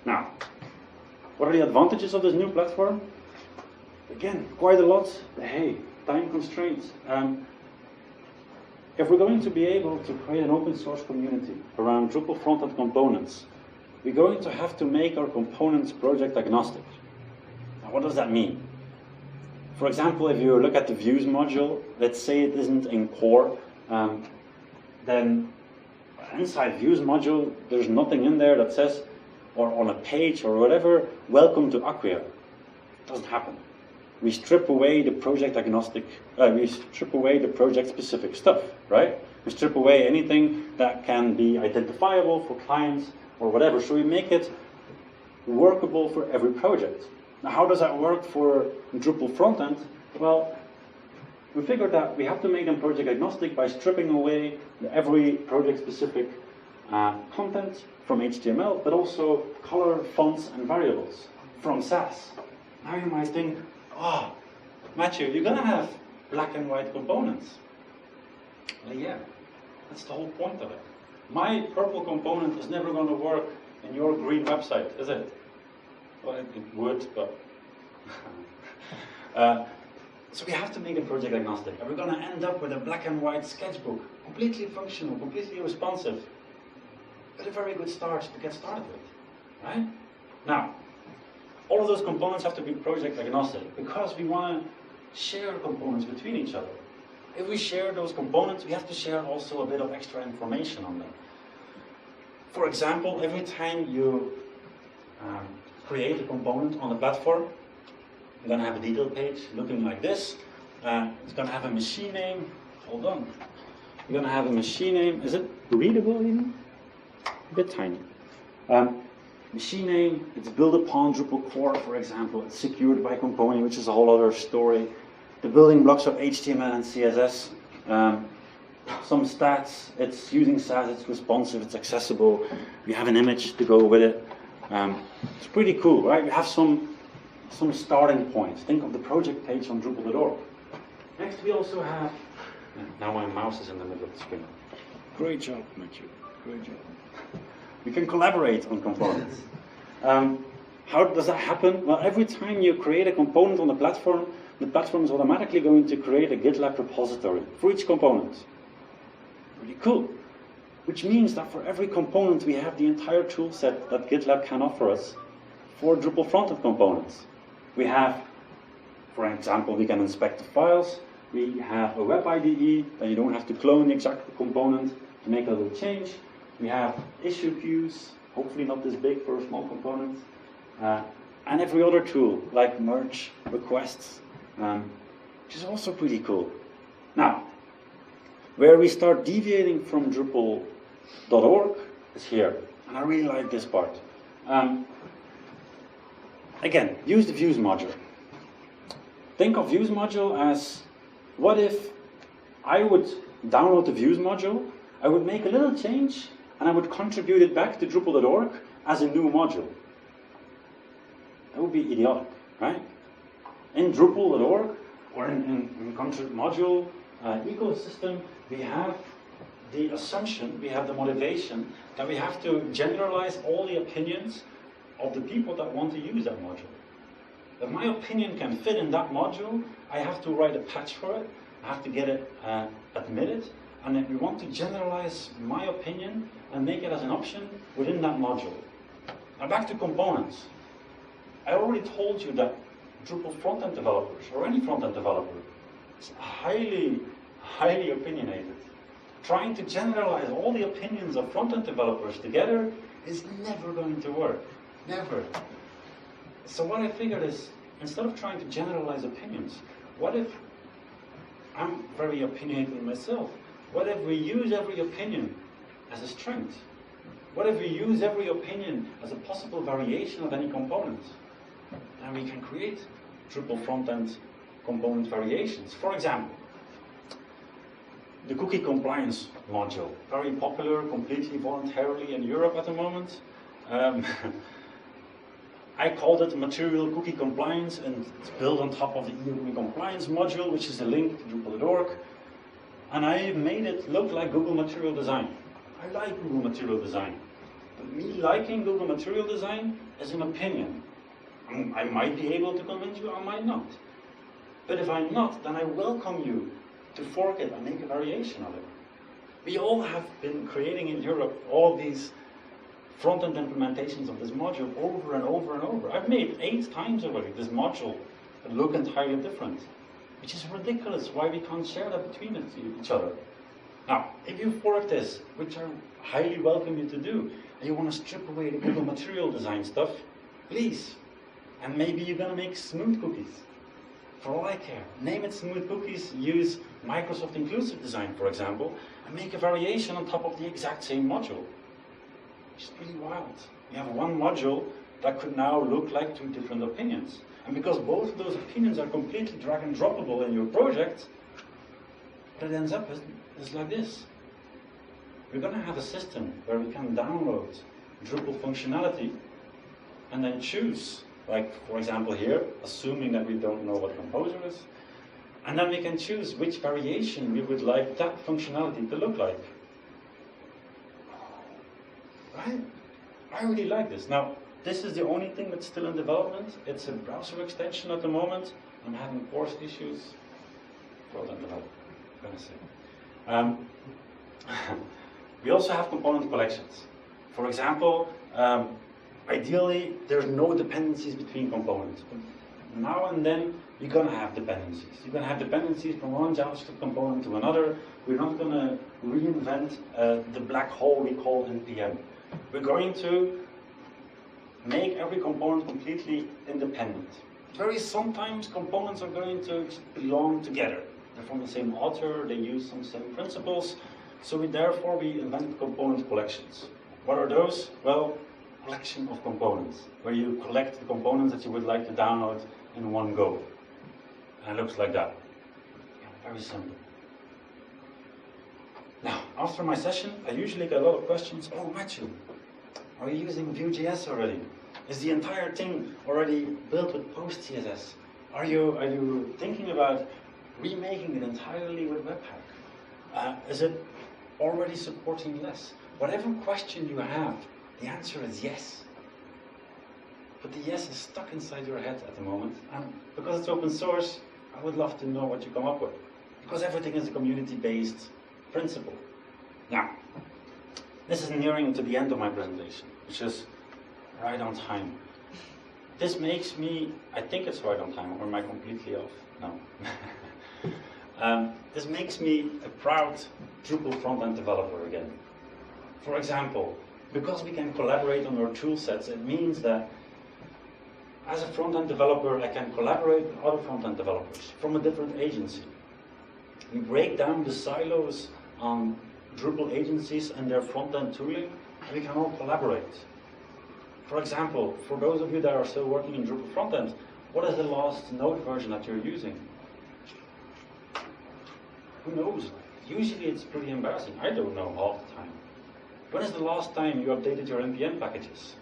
Now, what are the advantages of this new platform? Again, quite a lot, but hey, time constraints. If we're going to be able to create an open source community around Drupal frontend components, we're going to have to make our components project agnostic. Now, what does that mean? For example, if you look at the views module, let's say it isn't in core, then inside views module, there's nothing in there that says, or on a page or whatever, welcome to Acquia. It doesn't happen. We strip away the project-agnostic, we strip away the project-specific stuff, right? We strip away anything that can be identifiable for clients or whatever, so we make it workable for every project. Now, how does that work for Drupal Frontend? Well, we figured that we have to make them project-agnostic by stripping away every project-specific content from HTML, but also color, fonts, and variables from Sass. Now you might think, oh, Mathieu, you're going to have black and white components. Well, yeah, that's the whole point of it. My purple component is never going to work in your green website, is it? Well, it would, but... so we have to make it project agnostic. And we're going to end up with a black and white sketchbook, completely functional, completely responsive. But a very good start to get started with, right? Now, all of those components have to be project agnostic because we want to share components between each other. If we share those components, we have to share also a bit of extra information on them. For example, every time you create a component on the platform, you're going to have a detail page looking like this. It's going to have a machine name. Hold on. You're going to have a machine name. Is it readable even? A bit tiny. Machine name, it's built upon Drupal core, for example. It's secured by component, which is a whole other story. The building blocks are HTML and CSS. Some stats, it's using Sass, it's responsive, it's accessible. We have an image to go with it. It's pretty cool, right? We have some starting points. Think of the project page on Drupal.org. Next, we also have... Now my mouse is in the middle of the screen. Great job, Mathieu. Great job. We can collaborate on components. How does that happen? Well, every time you create a component on the platform is automatically going to create a GitLab repository for each component. Really cool. Which means that for every component, we have the entire tool set that GitLab can offer us for Drupal Frontend components. We have, for example, we can inspect the files. We have a web IDE that you don't have to clone the exact component to make a little change. We have issue queues, hopefully not this big for a small component. And every other tool, like merge requests, which is also pretty cool. Now, where we start deviating from Drupal.org is here. And I really like this part. Again, use the views module. Think of views module as, what if I would download the views module, I would make a little change, and I would contribute it back to Drupal.org as a new module. That would be idiotic, right? In Drupal.org, or in module ecosystem, we have the assumption, we have the motivation, that we have to generalize all the opinions of the people that want to use that module. If my opinion can fit in that module, I have to write a patch for it, I have to get it admitted, and then we want to generalize my opinion and make it as an option within that module. Now back to components. I already told you that Drupal frontend developers, or any frontend developer, is highly, highly opinionated. Trying to generalize all the opinions of frontend developers together is never going to work. Never. So what I figured is, instead of trying to generalize opinions, what if I'm very opinionated myself? What if we use every opinion as a strength? What if we use every opinion as a possible variation of any component? And we can create Drupal frontend component variations. For example, the cookie compliance module, very popular, completely voluntarily in Europe at the moment. I called it material cookie compliance, and it's built on top of the EU cookie compliance module, which is a link to Drupal.org. And I made it look like Google Material Design. I like Google Material Design. But me liking Google Material Design is an opinion. I might be able to convince you, I might not. But if I'm not, then I welcome you to fork it and make a variation of it. We all have been creating in Europe all these front-end implementations of this module over and over and over. I've made 8 times already this module that look entirely different, which is ridiculous why we can't share that between each other. Now, if you fork this, which I highly welcome you to do, and you want to strip away the Google material design stuff, please. And maybe you're going to make smooth cookies. For all I care, name it smooth cookies, use Microsoft Inclusive Design, for example, and make a variation on top of the exact same module. Which is pretty wild. You have one module that could now look like two different opinions. And because both of those opinions are completely drag and droppable in your project, what it ends up is like this. We're going to have a system where we can download Drupal functionality and then choose, like for example here, assuming that we don't know what Composer is, and then we can choose which variation we would like that functionality to look like. Right? I really like this. Now, this is the only thing that's still in development. It's a browser extension at the moment. I'm having course issues. Frontend development, I'm gonna say. We also have component collections. For example, ideally, there's no dependencies between components. But now and then, you're going to have dependencies. You're going to have dependencies from one JavaScript component to another. We're not going to reinvent the black hole we call NPM. We're going to make every component completely independent. Sometimes components are going to belong together. They're from the same author, they use some same principles, so therefore we invented component collections. What are those? Well, collection of components, where you collect the components that you would like to download in one go. And it looks like that. Yeah, very simple. Now, after my session, I usually get a lot of questions. Oh, Mathieu, are you using Vue.js already? Is the entire thing already built with Post-CSS? Are you thinking about remaking it entirely with Webpack? Is it already supporting less? Whatever question you have, the answer is yes. But the yes is stuck inside your head at the moment. And because it's open source, I would love to know what you come up with. Because everything is a community-based principle. Now, this is nearing to the end of my presentation, which is right on time. This makes me, I think it's right on time, or am I completely off? No. This makes me a proud Drupal Frontend developer again. For example, because we can collaborate on our tool sets, it means that as a front-end developer, I can collaborate with other front-end developers from a different agency. We break down the silos on Drupal agencies and their front-end tooling, and we can all collaborate. For example, for those of you that are still working in Drupal Frontend, what is the last Node version that you're using? Who knows? Usually it's pretty embarrassing. I don't know half the time. When is the last time you updated your NPM packages?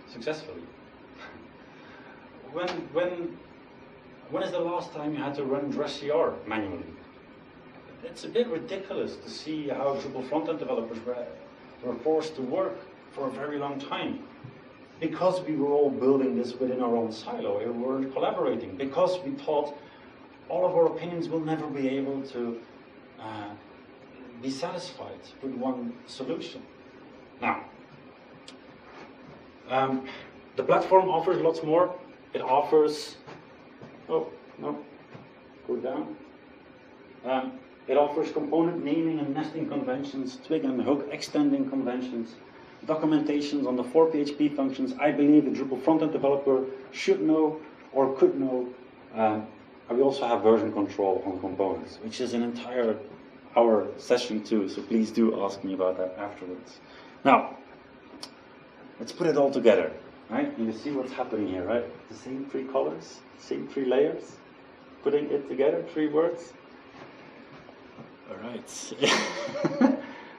Successfully. When is the last time you had to run DressCR manually? It's a bit ridiculous to see how Drupal frontend developers were forced to work for a very long time. Because we were all building this within our own silo, we weren't collaborating. Because we thought all of our opinions will never be able to be satisfied with one solution. Now, the platform offers lots more. It offers, oh, no, go down. It offers component naming and nesting conventions, Twig and hook extending conventions, documentations on the 4 PHP functions I believe a Drupal frontend developer should know or could know. And we also have version control on components, which is an entire hour session too, so please do ask me about that afterwards. Now, let's put it all together, right? You see what's happening here, right? The same 3 colors, same 3 layers, putting it together, 3 words. All right. It's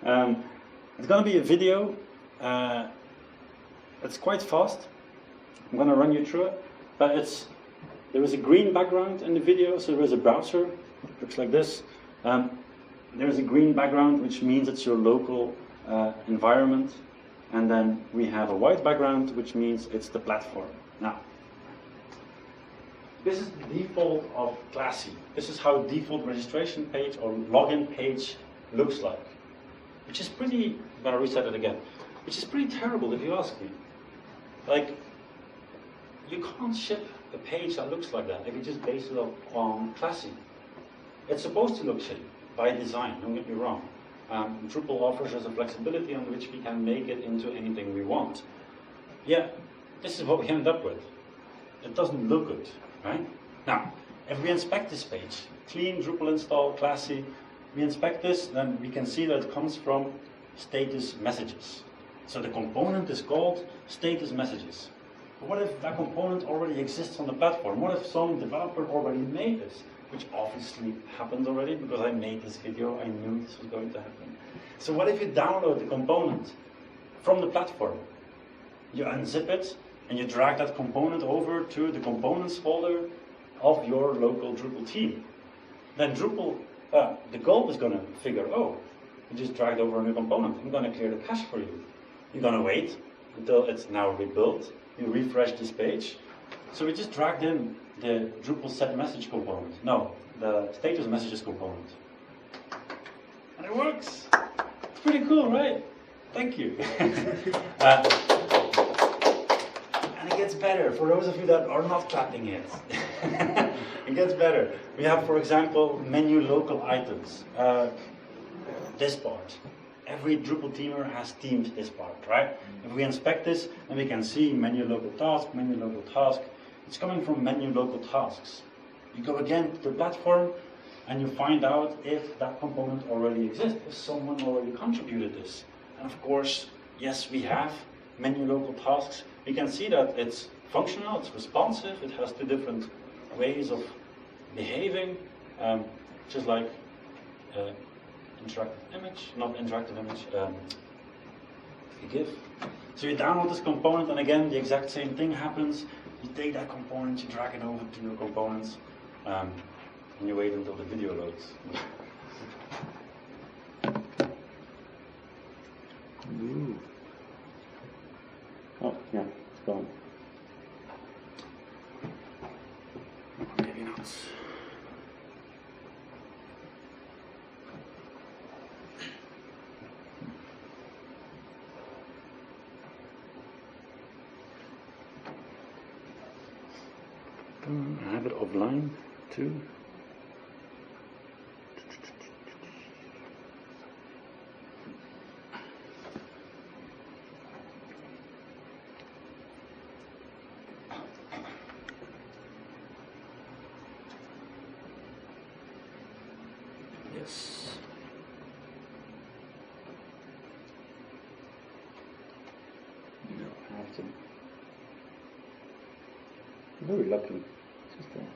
going to be a video. It's quite fast. I'm going to run you through it, but there is a green background in the video, so there is a browser. It looks like this. There is a green background, which means it's your local environment. And then we have a white background, which means it's the platform. Now, this is the default of Classy. This is how a default registration page or login page looks like. Which is pretty, I'm going to reset it again, which is pretty terrible if you ask me. Like, you can't ship a page that looks like that if you just base it on classy. It's supposed to look shitty by design, don't get me wrong. Drupal offers us a flexibility on which we can make it into anything we want. Yeah, this is what we end up with. It doesn't look good, right? Now, if we inspect this page, clean Drupal install, classy, we inspect this, then we can see that it comes from status messages. So the component is called status messages. But what if that component already exists on the platform? What if some developer already made this? Which obviously happened already because I made this video, I knew this was going to happen. So what if you download the component from the platform? You unzip it and you drag that component over to the components folder of your local Drupal team. Then Drupal, the gulp is going to figure, oh, you just dragged over a new component. I'm going to clear the cache for you. You're going to wait until it's now rebuilt. You refresh this page. So we just dragged in the Drupal set message component. No, the status messages component. And it works. It's pretty cool, right? Thank you. And it gets better for those of you that are not clapping yet. It gets better. We have, for example, menu local items. This part. Every Drupal teamer has themed this part, right? If we inspect this, then we can see menu local task, menu local task. It's coming from menu local tasks. You go again to the platform and you find out if that component already exists, if someone already contributed this. And of course, yes, we have menu local tasks. We can see that it's functional, it's responsive, it has two different ways of behaving, just like interactive image, not interactive image, a GIF. So you download this component and again the exact same thing happens. You take that component, you drag it over to your components, and you wait until the video loads. Ooh. Oh, yeah, it's gone. Maybe not. I have it offline too. Yes. You don't have to. Very lucky. Just there.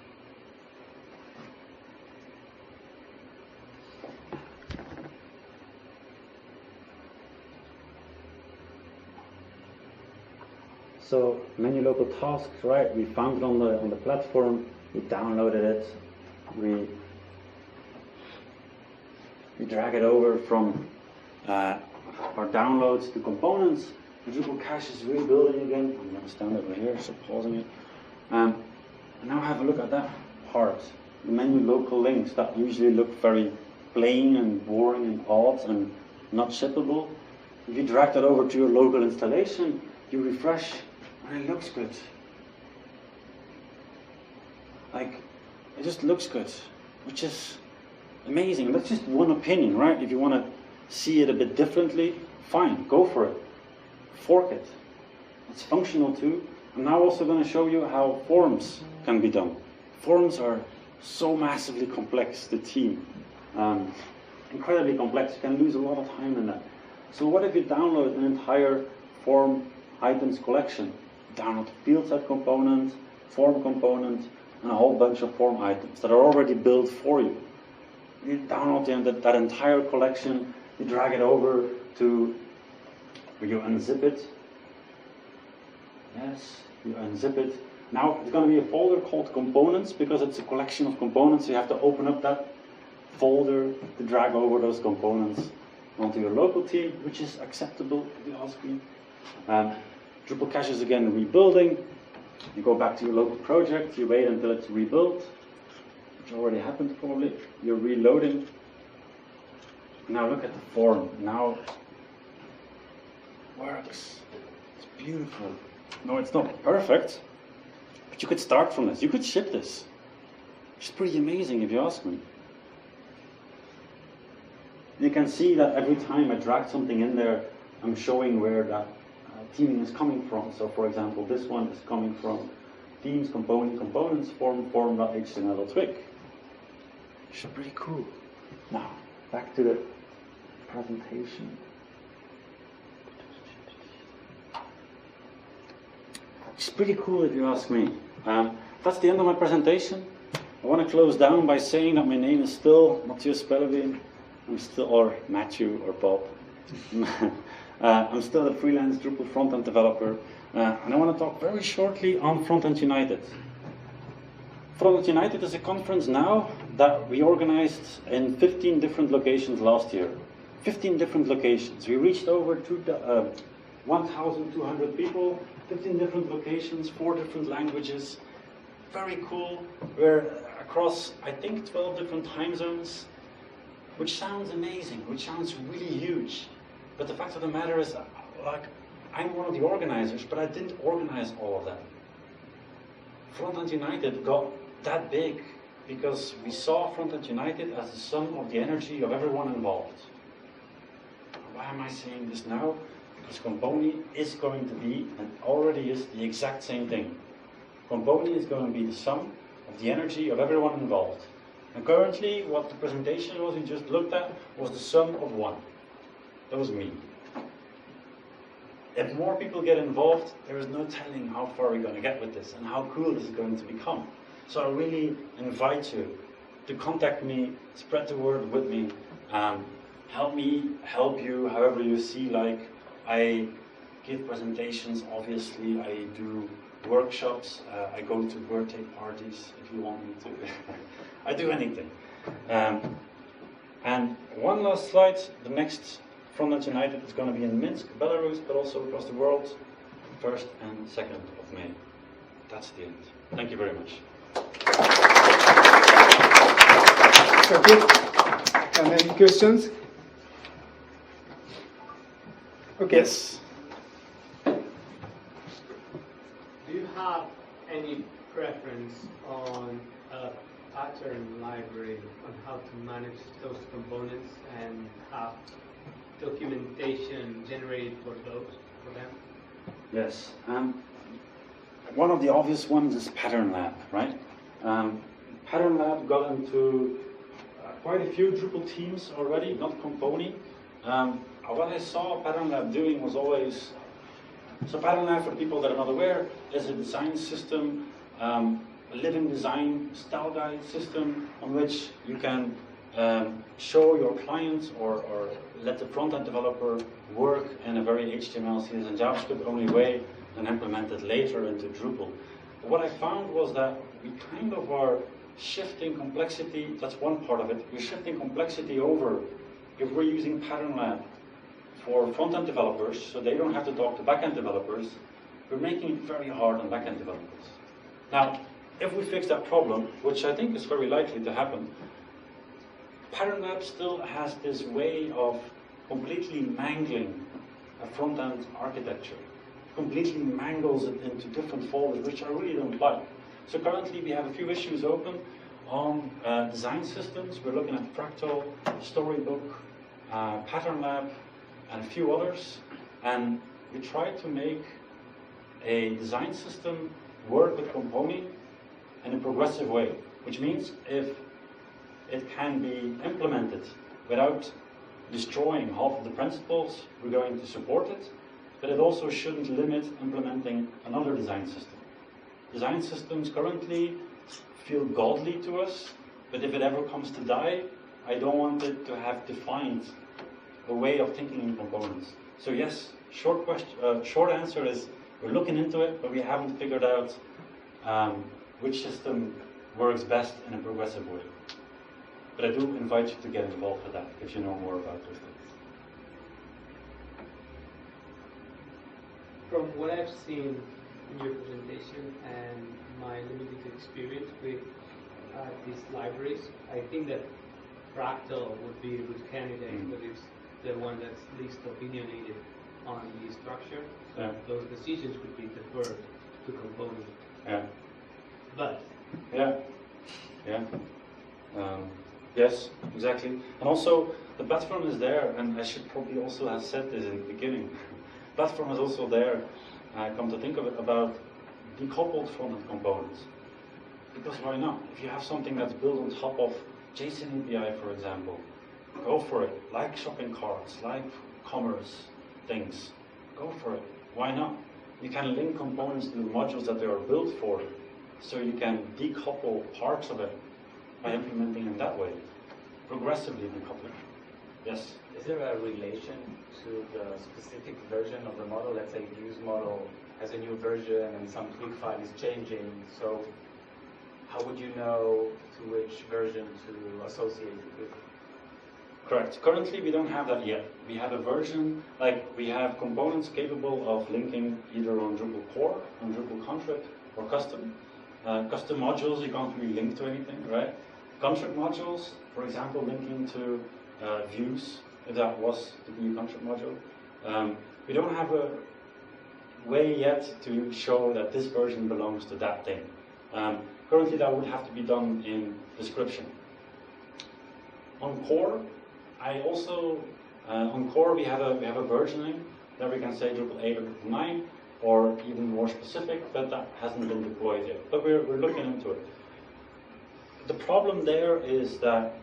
So menu local tasks, right? We found it on the platform. We downloaded it. We drag it over from our downloads to components. The Drupal cache is rebuilding again. I'm going to stand over here, so pausing it. Now have a look at that part. The menu local links that usually look very plain and boring and odd and not shippable. If you drag that over to your local installation, you refresh and it looks good. Like, it just looks good, which is amazing. That's just one opinion, right? If you want to see it a bit differently, fine, go for it. Fork it. It's functional too. I'm now also going to show you how forms can be done. Forms are so massively complex, the theme. Incredibly complex. You can lose a lot of time in that. So what if you download an entire form items collection? Download the field set component, form component, and a whole bunch of form items that are already built for you. You download that entire collection, you drag it over to where you unzip it. Yes, you unzip it. Now it's going to be a folder called components because it's a collection of components. So you have to open up that folder to drag over those components onto your local team, which is acceptable if you ask me. Drupal cache is again rebuilding. You go back to your local project, you wait until it's rebuilt, which already happened probably. You're reloading. Now look at the form. Now works. It's beautiful. No, it's not perfect, But you could start from this. You could ship this. Which is pretty amazing if you ask me. You can see that every time I drag something in there, I'm showing where that theming is coming from. So for example, this one is coming from themes, components, form.html.twig. Which is pretty cool. Now, back to the presentation. It's pretty cool if you ask me. That's the end of my presentation. I want to close down by saying that my name is still Mathieu Spillebeen. I'm still, or Mathieu or Bob. I'm still a freelance Drupal Frontend developer. And I want to talk very shortly on Frontend United. Frontend United is a conference now that we organized in 15 different locations last year. 15 different locations. We reached over 1,200 people, 15 different locations, 4 different languages. Very cool. We're across, I think, 12 different time zones, which sounds amazing, which sounds really huge. But the fact of the matter is, like, I'm one of the organizers, but I didn't organize all of them. Frontend United got that big because we saw Frontend United as the sum of the energy of everyone involved. Why am I saying this now? Because Compony is going to be, and already is, the exact same thing. Compony is going to be the sum of the energy of everyone involved. And currently, what the presentation was we just looked at was the sum of one. That was me. If more people get involved, there is no telling how far we're going to get with this and how cool this is going to become. So I really invite you to contact me, spread the word with me, help me help you however you see. Like, I give presentations, obviously, I do workshops, I go to birthday parties if you want me to. I do anything. And one last slide, the next Frontend United is going to be in Minsk, Belarus, but also across the world, 1st and 2nd of May. That's the end. Thank you very much. Okay. And any questions? Okay. Yes. Do you have any preference on a pattern library on how to manage those components and have documentation generated for them? Yes. One of the obvious ones is Pattern Lab, right? Pattern Lab got into quite a few Drupal teams already, not Compony. What I saw Pattern Lab doing was always, so Pattern Lab, for people that are not aware, is a design system, a living design style guide system on which you can show your clients or let the front-end developer work in a very HTML, CSS, and JavaScript only way and implement it later into Drupal. But what I found was that we kind of are shifting complexity. That's one part of it. We're shifting complexity over. If we're using Pattern Lab for front-end developers, so they don't have to talk to back-end developers, we're making it very hard on back-end developers. Now, if we fix that problem, which I think is very likely to happen, Pattern Lab still has this way of completely mangling a front-end architecture, completely mangles it into different folders, which I really don't like. So currently we have a few issues open on design systems. We're looking at Fractal, Storybook, Pattern Lab, and a few others. And we try to make a design system work with Compony in a progressive way, which means if it can be implemented without destroying half of the principles, we're going to support it, but it also shouldn't limit implementing another design system. Design systems currently feel godly to us, but if it ever comes to die, I don't want it to have defined a way of thinking in components. So yes, short answer is we're looking into it, but we haven't figured out which system works best in a progressive way. But I do invite you to get involved with that if you know more about those things. From what I've seen in your presentation and my limited experience with these libraries, I think that Fractal would be a good candidate, but it's the one that's least opinionated on the structure. So those decisions could be deferred to Component. Yeah. but. Yeah, yeah. Yes, exactly. And also, the platform is there, and I should probably also have said this in the beginning. Platform is also there, come to think of it, about decoupled front-end components. Because why not? If you have something that's built on top of JSON API, for example, go for it. Like shopping carts, like commerce things, go for it. Why not? You can link components to the modules that they are built for, so you can decouple parts of it by implementing it that way, progressively decoupling. Yes? Is there a relation to the specific version of the model? Let's say the use model has a new version and some Twig file is changing, so how would you know to which version to associate it with? Correct. Currently, we don't have that yet. We have a version, like we have components capable of linking either on Drupal core, on Drupal contract, or custom. Custom modules, you can't really link to anything, right? Contract modules, for example, linking to views, if that was to be a contract module. We don't have a way yet to show that this version belongs to that thing. Currently, that would have to be done in description. On core, I also on core we have a versioning that we can say Drupal 8 or Drupal 9, or even more specific, but that hasn't been deployed yet. But we're looking into it. The problem there is that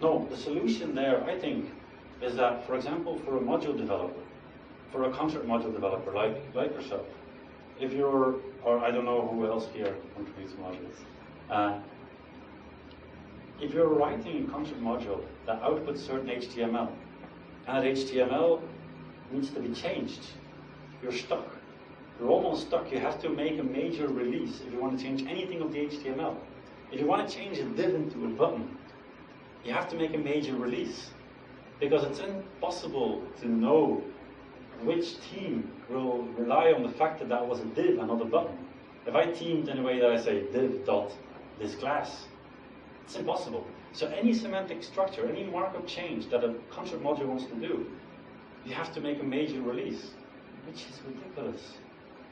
the solution there, I think, is that, for example, for a module developer, for a contract module developer like yourself, if you're, or I don't know who else here contributes modules. If you're writing a contract module that outputs certain HTML, and that HTML needs to be changed, you're stuck. You're almost stuck. You have to make a major release if you want to change anything of the HTML. If you want to change a div into a button, you have to make a major release, because it's impossible to know which team will rely on the fact that that was a div and not a button. If I teamed in a way that I say div.thisClass, it's impossible. So any semantic structure, any markup change that a contract module wants to do, you have to make a major release, which is ridiculous.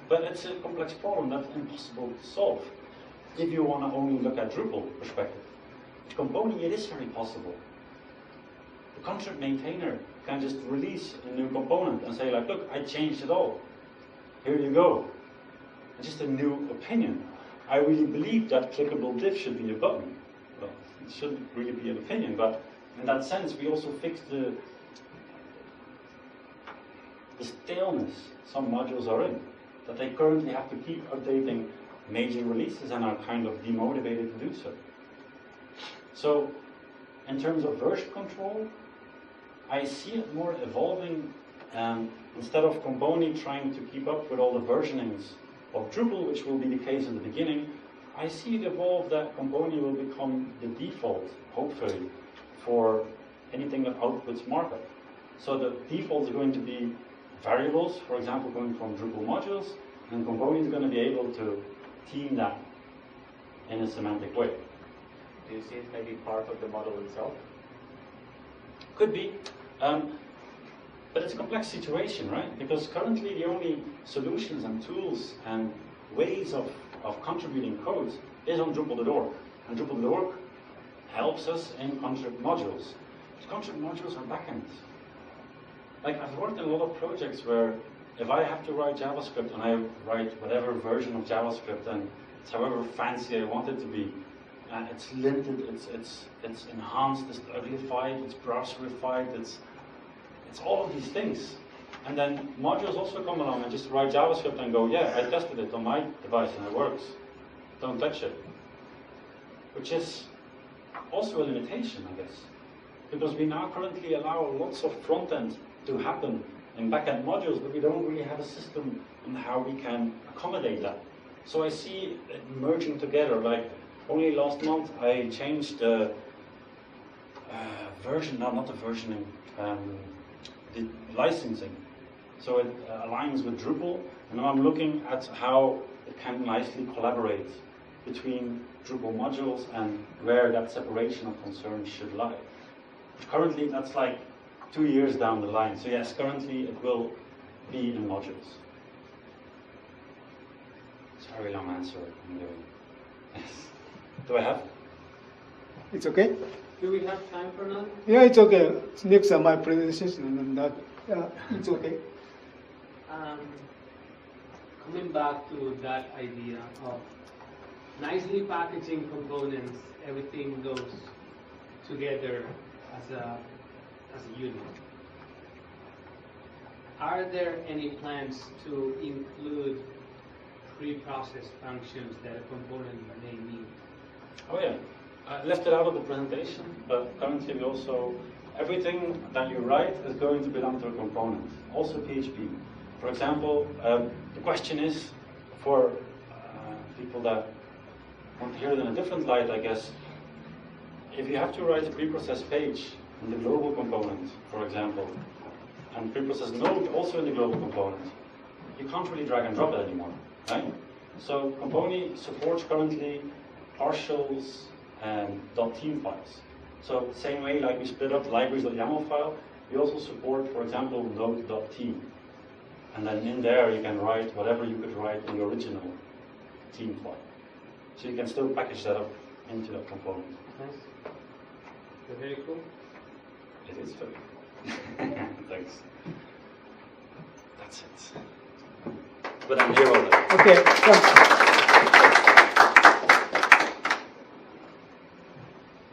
But it's a complex problem that's impossible to solve if you want to only look at Drupal perspective. With component, it is very possible. The contract maintainer can just release a new component and say, like, look, I changed it all. Here you go. It's just a new opinion. I really believe that clickable div should be a button. Well, it shouldn't really be an opinion, but in that sense, we also fixed the staleness some modules are in, that they currently have to keep updating major releases and are kind of demotivated to do so. So, in terms of version control, I see it more evolving, instead of Componi trying to keep up with all the versionings of Drupal, which will be the case in the beginning. I see it evolve that Componi will become the default, hopefully, for anything that outputs markup. So the default is going to be variables, for example, going from Drupal modules, and Componi is going to be able to team that in a semantic way. Do you see it maybe part of the model itself? Could be. But it's a complex situation, right? Because currently the only solutions and tools and ways of contributing code is on Drupal.org. And Drupal.org helps us in contract modules. But contract modules are backends. Like, I've worked in a lot of projects where if I have to write JavaScript and I write whatever version of JavaScript and it's however fancy I want it to be, it's linted, it's enhanced, it's uglified, it's browserified, it's all of these things. And then modules also come along and just write JavaScript and go, yeah, I tested it on my device and it works. Don't touch it. Which is also a limitation, I guess. Because we now currently allow lots of front-end to happen in back-end modules, but we don't really have a system on how we can accommodate that. So I see it merging together. Like, only last month I changed the not the versioning, the licensing. So it aligns with Drupal, and now I'm looking at how it can nicely collaborate between Drupal modules and where that separation of concerns should lie. Currently, that's like 2 years down the line. So yes, currently it will be in modules. It's a very long answer I'm giving. Do I have? It's okay? Do we have time for another? Yeah, it's okay. Next my presentation and that. It's okay. Coming back to that idea of nicely packaging components, everything goes together as a unit. Are there any plans to include pre-processed functions that a component may need? Oh yeah, I left it out of the presentation, but currently we also, everything that you write is going to belong to a component, also PHP. For example, the question is, for people that want to hear it in a different light, I guess, if you have to write a preprocessed page in the global component, for example, and preprocessed node also in the global component, you can't really drag and drop it anymore, right? So Component supports currently partials and .theme files. So same way like we split up the libraries.yaml file, we also support, for example, node.theme. And then in there you can write whatever you could write in the original theme file. So you can still package that up into that component. Nice. Very cool. It is very cool. Thanks. That's it. But I'm here all day. Okay, thanks.